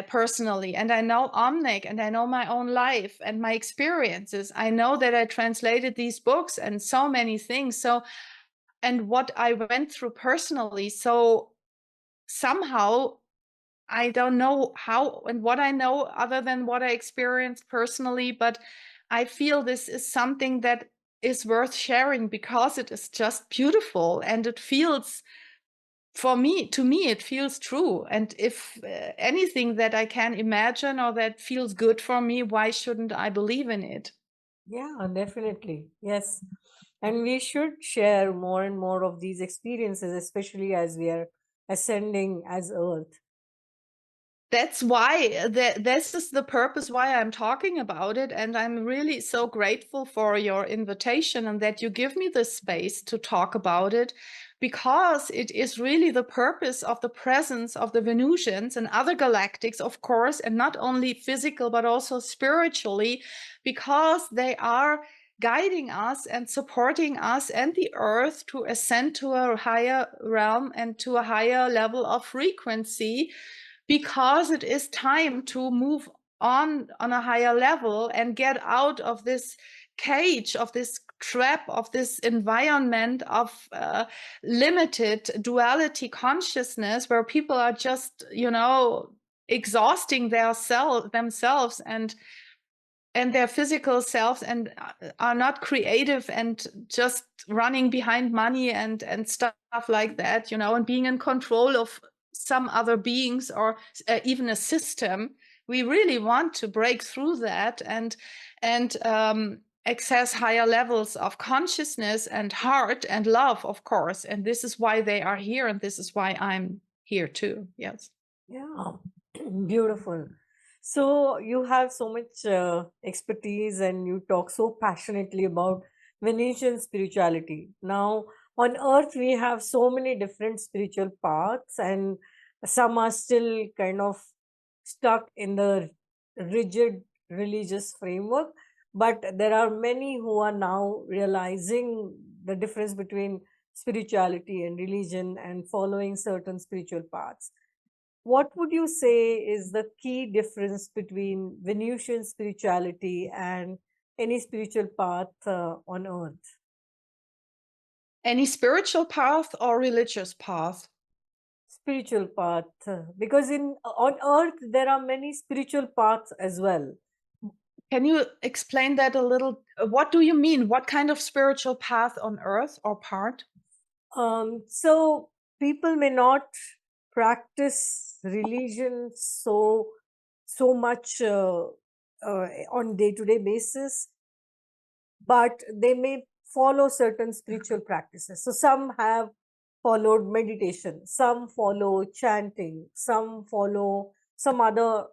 personally, and I know Omnec, and I know my own life and my experiences. I know that I translated these books and so many things. And what I went through personally. So somehow, I don't know how and what I know other than what I experienced personally, but I feel this is something that is worth sharing because it is just beautiful, and it feels, to me, it feels true. And if anything that I can imagine or that feels good for me, why shouldn't I believe in it? Yeah, definitely. Yes. And we should share more and more of these experiences, especially as we are ascending as Earth. That's why this is the purpose why I'm talking about it. And I'm really so grateful for your invitation and that you give me the space to talk about it. because it is really the purpose of the presence of the Venusians and other galactics, of course, and not only physical, but also spiritually, because they are guiding us and supporting us and the earth to ascend to a higher realm and to a higher level of frequency, because it is time to move on a higher level and get out of this cage, of this trap, of this environment of limited duality consciousness, where people are just, exhausting themselves and their physical selves, and are not creative and just running behind money and stuff like that, and being in control of some other beings or even a system. We really want to break through that and access higher levels of consciousness and heart and love, of course. And this is why they are here, and this is why I'm here too. Yes. Yeah, beautiful. So you have so much expertise, and you talk so passionately about Venusian spirituality. Now, on Earth, we have so many different spiritual paths, and some are still kind of stuck in the rigid religious framework. But there are many who are now realizing the difference between spirituality and religion and following certain spiritual paths. What would you say is the key difference between Venusian spirituality and any spiritual path on Earth? Any spiritual path or religious path? Spiritual path, because on Earth there are many spiritual paths as well. Can you explain that a little? What do you mean? What kind of spiritual path on Earth or part? So people may not practice religion so much on day-to-day basis, but they may follow certain spiritual practices. So some have followed meditation, some follow chanting, some follow some other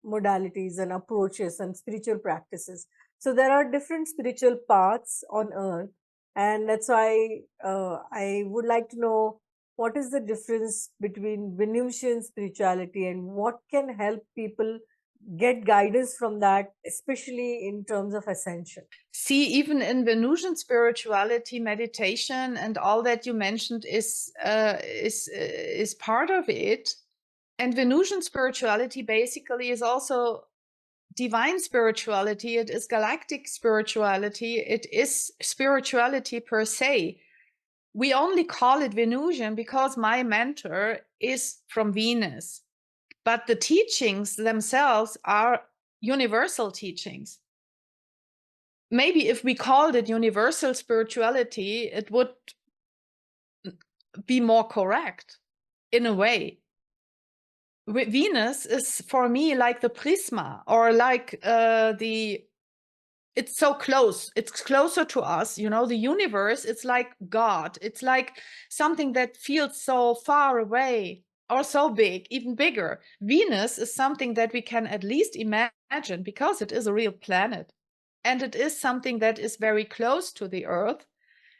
modalities and approaches and spiritual practices. So there are different spiritual paths on Earth, and that's why I would like to know, what is the difference between Venusian spirituality and what can help people get guidance from that, especially in terms of ascension? See, even in Venusian spirituality, meditation and all that you mentioned is part of it. And Venusian spirituality basically is also divine spirituality. It is galactic spirituality. It is spirituality per se. We only call it Venusian because my mentor is from Venus. But the teachings themselves are universal teachings. Maybe if we called it universal spirituality, it would be more correct in a way. Venus is for me like the prisma, or like it's so close. It's closer to us, the universe. It's like God. It's like something that feels so far away, or so big, even bigger. Venus is something that we can at least imagine, because it is a real planet. And it is something that is very close to the Earth.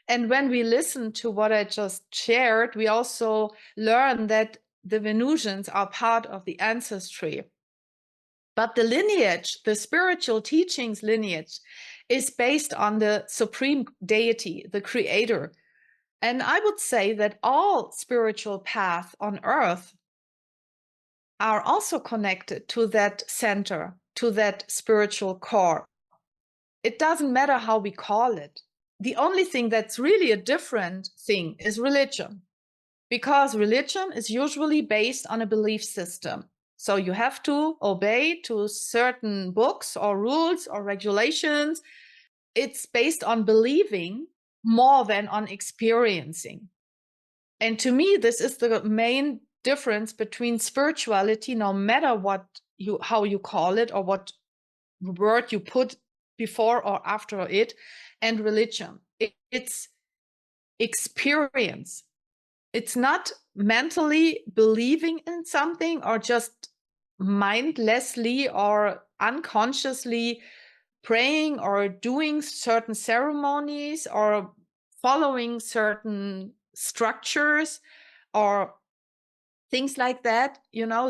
And when we listen to what I just shared, we also learn that the Venusians are part of the ancestry. But the lineage, the spiritual teachings lineage, is based on the supreme deity, the creator. And I would say that all spiritual paths on Earth are also connected to that center, to that spiritual core. It doesn't matter how we call it. The only thing that's really a different thing is religion, because religion is usually based on a belief system. So you have to obey to certain books or rules or regulations. It's based on believing more than on experiencing. And to me, this is the main difference between spirituality, no matter how you call it or what word you put before or after it, and religion. It's experience. It's not mentally believing in something, or just mindlessly or unconsciously praying or doing certain ceremonies or following certain structures or things like that.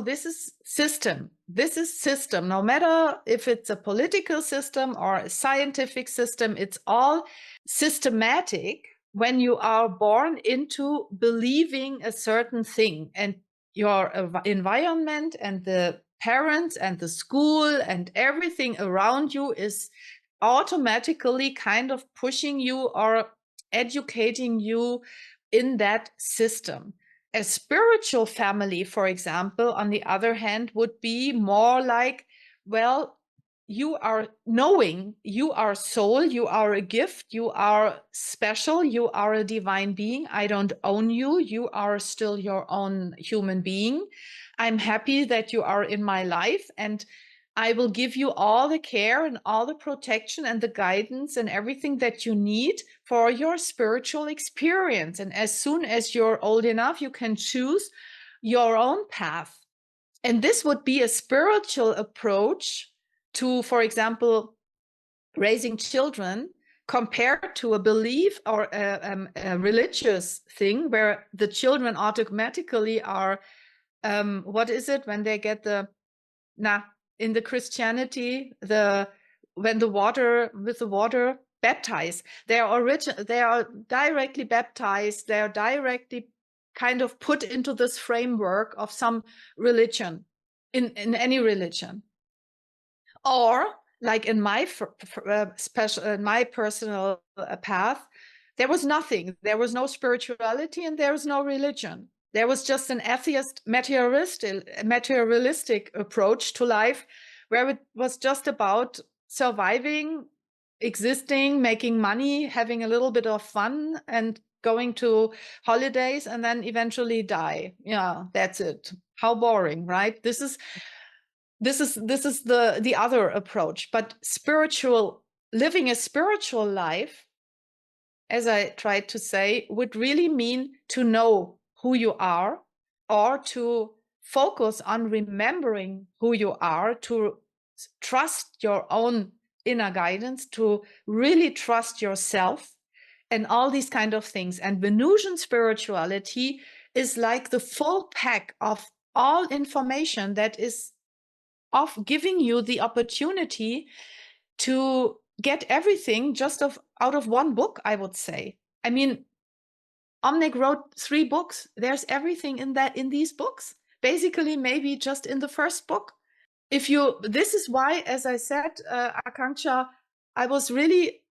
This is system. This is system. No matter if it's a political system or a scientific system, it's all systematic when you are born into believing a certain thing, and your environment and the parents and the school and everything around you is automatically kind of pushing you or educating you in that system. A spiritual family, for example, on the other hand, would be more like, well, you are knowing, you are soul, you are a gift, you are special, you are a divine being. I don't own you. You are still your own human being. I'm happy that you are in my life, and I will give you all the care and all the protection and the guidance and everything that you need for your spiritual experience. And as soon as you're old enough, you can choose your own path. And this would be a spiritual approach to, for example, raising children, compared to a belief or a religious thing where the children automatically are, what is it when they get in the Christianity, with the water baptized, they are directly baptized. They are directly kind of put into this framework of some religion, in any religion. Or like in my my personal path, there was nothing. There was no spirituality and there was no religion. There was just an atheist, materialistic approach to life, where it was just about surviving, existing, making money, having a little bit of fun, and going to holidays, and then eventually die. Yeah, that's it. How boring, right? This is the other approach. But living a spiritual life, as I tried to say, would really mean to know who you are, or to focus on remembering who you are, to trust your own inner guidance, to really trust yourself, and all these kind of things. And Venusian spirituality is like the full pack of all information that is of giving you the opportunity to get everything just out of one book, I would say. I mean, Omnec wrote 3 books. There's everything in these books. Basically, maybe just in the first book. This is why, as I said, Akanksshaa, I was really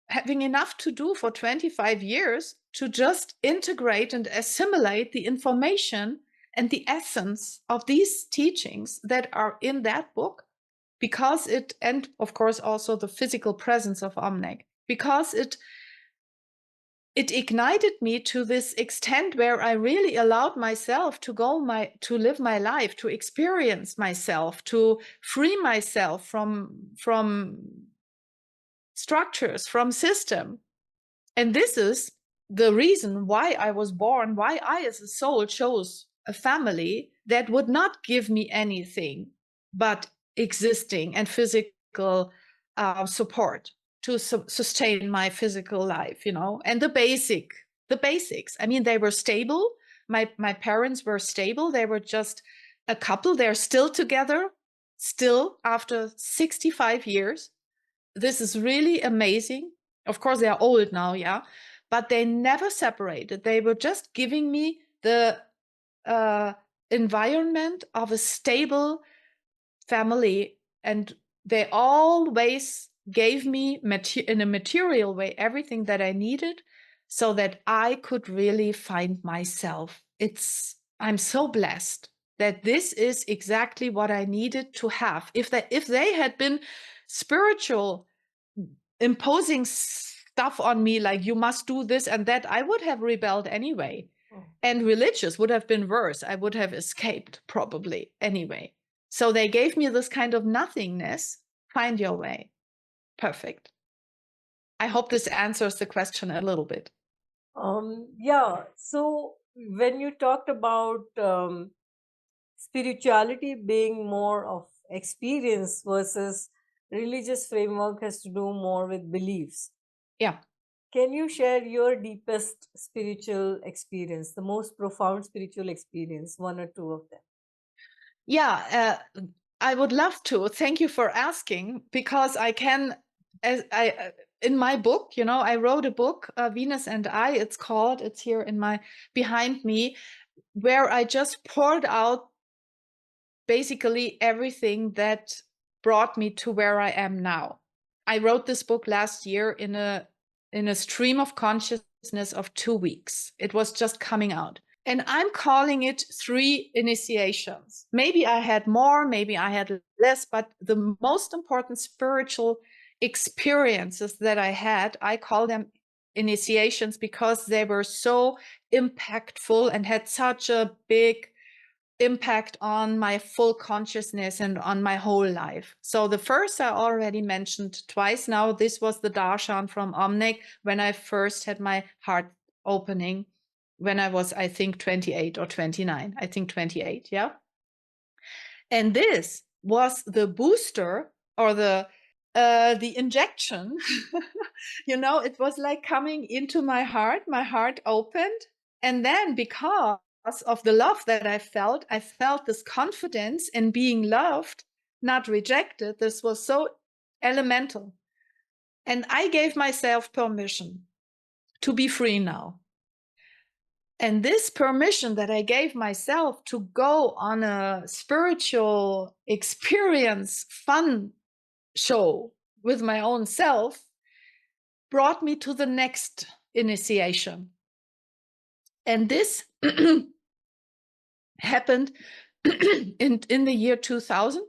having enough to do for 25 years to just integrate and assimilate the information and the essence of these teachings that are in that book, because and of course also the physical presence of Omnec, because it ignited me to this extent where I really allowed myself to live my life, to experience myself, to free myself from structures, from system. And this is the reason why I was born, why I as a soul chose a family that would not give me anything but existing and physical support to sustain my physical life, and the basics. I mean, they were stable. My parents were stable. They were just a couple. They're still together, still after 65 years. This is really amazing. Of course, they are old now, yeah, but they never separated. They were just giving me the environment of a stable family, and they always gave me in a material way everything that I needed, so that I could really find myself. I'm so blessed that this is exactly what I needed to have. If they had been spiritual, imposing stuff on me like you must do this and that, I would have rebelled anyway. And religious would have been worse. I would have escaped probably anyway. So they gave me this kind of nothingness. Find your way. Perfect. I hope this answers the question a little bit. Yeah. So when you talked about spirituality being more of experience versus religious framework has to do more with beliefs. Yeah. can you share your deepest spiritual experience, the most profound spiritual experience, one or two of them? Yeah, I would love to. Thank you for asking, because I can, as I in my book, you know, I wrote a book, Venus and I, it's called, it's here in my behind me, where I just poured out basically everything that brought me to where I am now. I wrote this book last year in a stream of consciousness of 2 weeks. It was just coming out. And I'm calling it 3 initiations. Maybe I had more, maybe I had less, but the most important spiritual experiences that I had, I call them initiations because they were so impactful and had such a big impact on my full consciousness and on my whole life. So the first I already mentioned twice now. This was the darshan from Omnec when I first had my heart opening, when I was, I think, 28 or 29. I think 28, yeah. And this was the booster or the injection. You know, it was like coming into my heart opened. And then because of the love that I felt this confidence in being loved, not rejected. This was so elemental. And I gave myself permission to be free now. And this permission that I gave myself to go on a spiritual experience, fun show with my own self, brought me to the next initiation. And this happened in the year 2000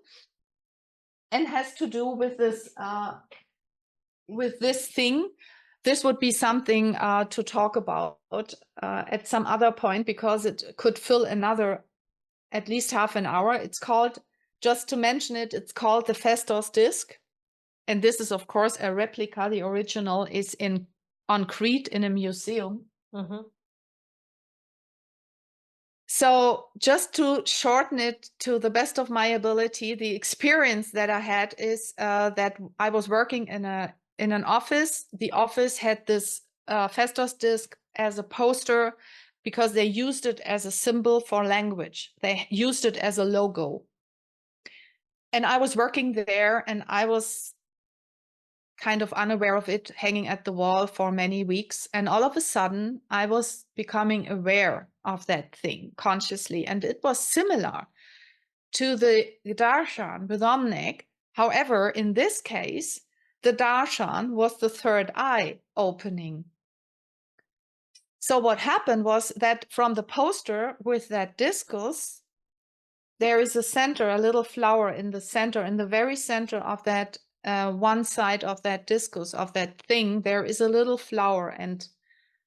and has to do with this thing. This would be something to talk about at some other point, because it could fill another at least half an hour. It's called, just to mention it, it's called the Phaistos disc. And this is, of course, a replica. The original is on Crete in a museum. Mm-hmm. So just to shorten it to the best of my ability, the experience that I had is that I was working in an office. The office had this Phaistos disc as a poster because they used it as a symbol for language. They used it as a logo. And I was working there, and I was kind of unaware of it hanging at the wall for many weeks. And all of a sudden, I was becoming aware of that thing consciously. And it was similar to the darshan with Omnec. However, in this case, the darshan was the third eye opening. So what happened was that from the poster with that discus, there is a center, a little flower in the center, in the very center of that one side of that discus, of that thing, there is a little flower, and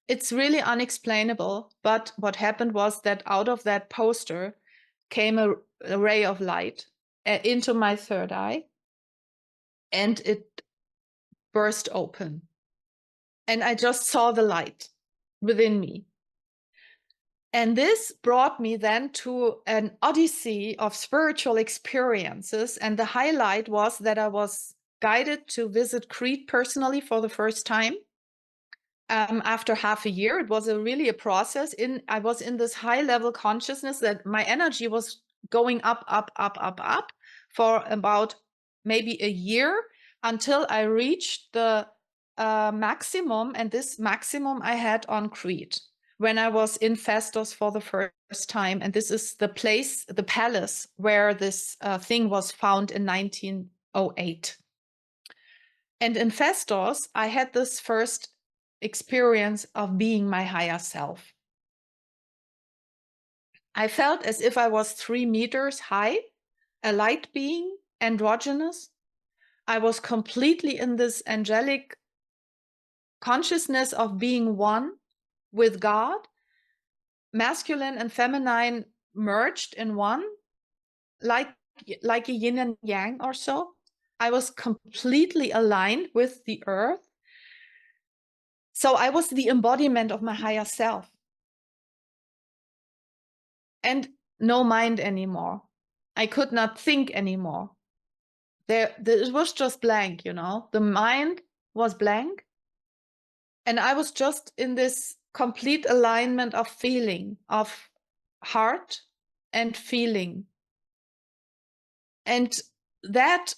it's really unexplainable. But what happened was that out of that poster came a ray of light into my third eye, and it burst open. And I just saw the light within me. And this brought me then to an odyssey of spiritual experiences. And the highlight was that I was guided to visit Crete personally for the first time. After half a year, it was really a process. I was in this high level consciousness that my energy was going up for about maybe a year, until I reached the maximum. And this maximum I had on Crete when I was in Phaistos for the first time. And this is the place, the palace, where this thing was found in 1908. And in Phaistos, I had this first experience of being my higher self. I felt as if I was 3 meters high, a light being, androgynous. I was completely in this angelic consciousness of being one with God, masculine and feminine merged in one, like a yin and yang or so. I was completely aligned with the earth. So I was the embodiment of my higher self. And no mind anymore. I could not think anymore. It was just blank, you know. The mind was blank. And I was just in this complete alignment of feeling, of heart and feeling. And that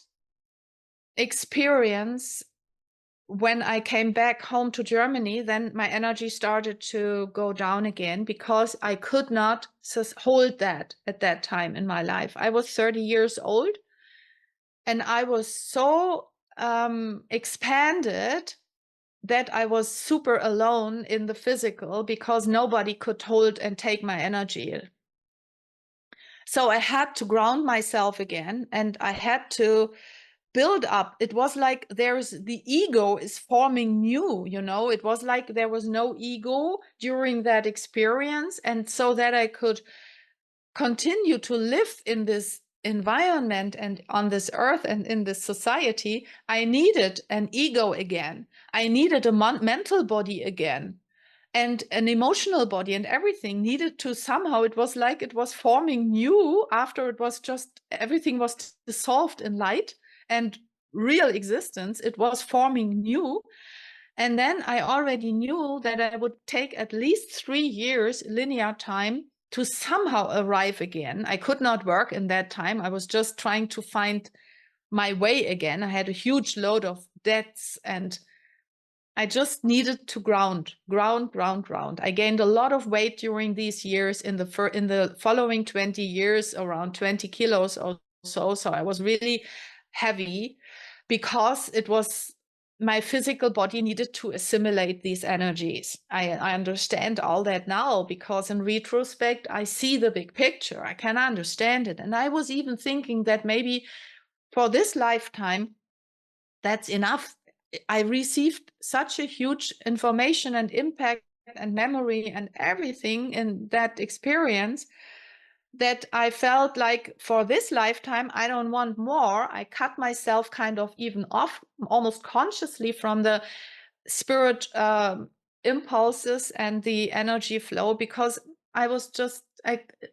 experience, when I came back home to Germany, then my energy started to go down again, because I could not hold that at that time in my life. I was 30 years old, and I was so expanded that I was super alone in the physical, because nobody could hold and take my energy. So I had to ground myself again, and I had to build up. It was like the ego is forming new, it was like there was no ego during that experience. And so that I could continue to live in this environment and on this earth and in this society, I needed an ego again. I needed a mental body again, and an emotional body, and everything needed to somehow, it was like it was forming new after it was just, everything was dissolved in light and real existence. It was forming new. And then I already knew that I would take at least 3 years linear time to somehow arrive again. I could not work in that time. I was just trying to find my way again. I had a huge load of debts, and I just needed to ground. I gained a lot of weight during these years. In the following 20 years, around 20 kilos or so. So I was really heavy, because it was my physical body needed to assimilate these energies. I understand all that now, because in retrospect, I see the big picture. I can understand it. And I was even thinking that maybe for this lifetime, that's enough. I received such a huge information and impact and memory and everything in that experience, that I felt like for this lifetime, I don't want more. I cut myself kind of even off, almost consciously, from the spirit impulses and the energy flow, because I was just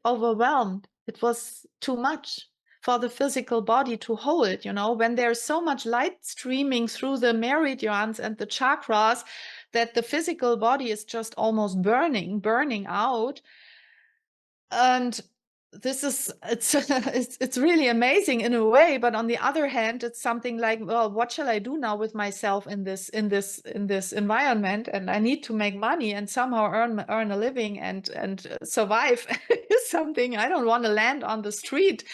overwhelmed. It was too much for the physical body to hold, when there's so much light streaming through the meridians and the chakras, that the physical body is just almost burning out. And this is, it's really amazing in a way, but on the other hand, it's something like, well, what shall I do now with myself in this environment? And I need to make money and somehow earn a living and survive. Something, I don't want to land on the street,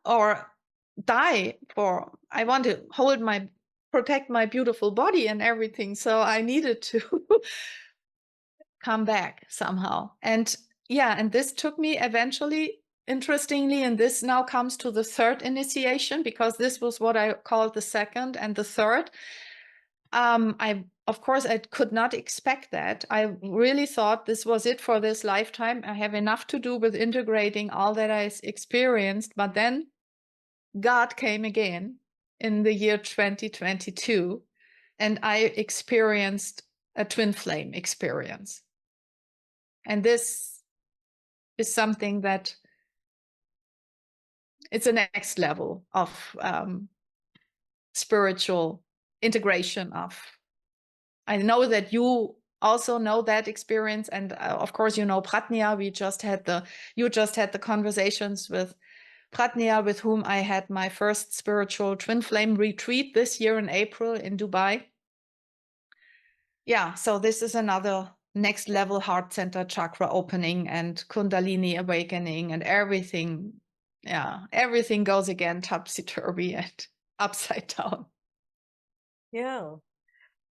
or die. I want to protect my beautiful body and everything. So I needed to come back somehow. And this took me eventually, interestingly, and this now comes to the third initiation, because this was what I called the second and the third. Of course, I could not expect that. I really thought this was it for this lifetime. I have enough to do with integrating all that I experienced. But then God came again in the year 2022, and I experienced a twin flame experience. And this is something that it's a next level of spiritual integration of. I know that you also know that experience, and of course you know Pratnya. You just had the conversations with Pratnya, with whom I had my first spiritual twin flame retreat this year in April in Dubai. So this is another next level heart center chakra opening and Kundalini awakening, and everything. Everything goes again topsy-turvy and upside down. Yeah,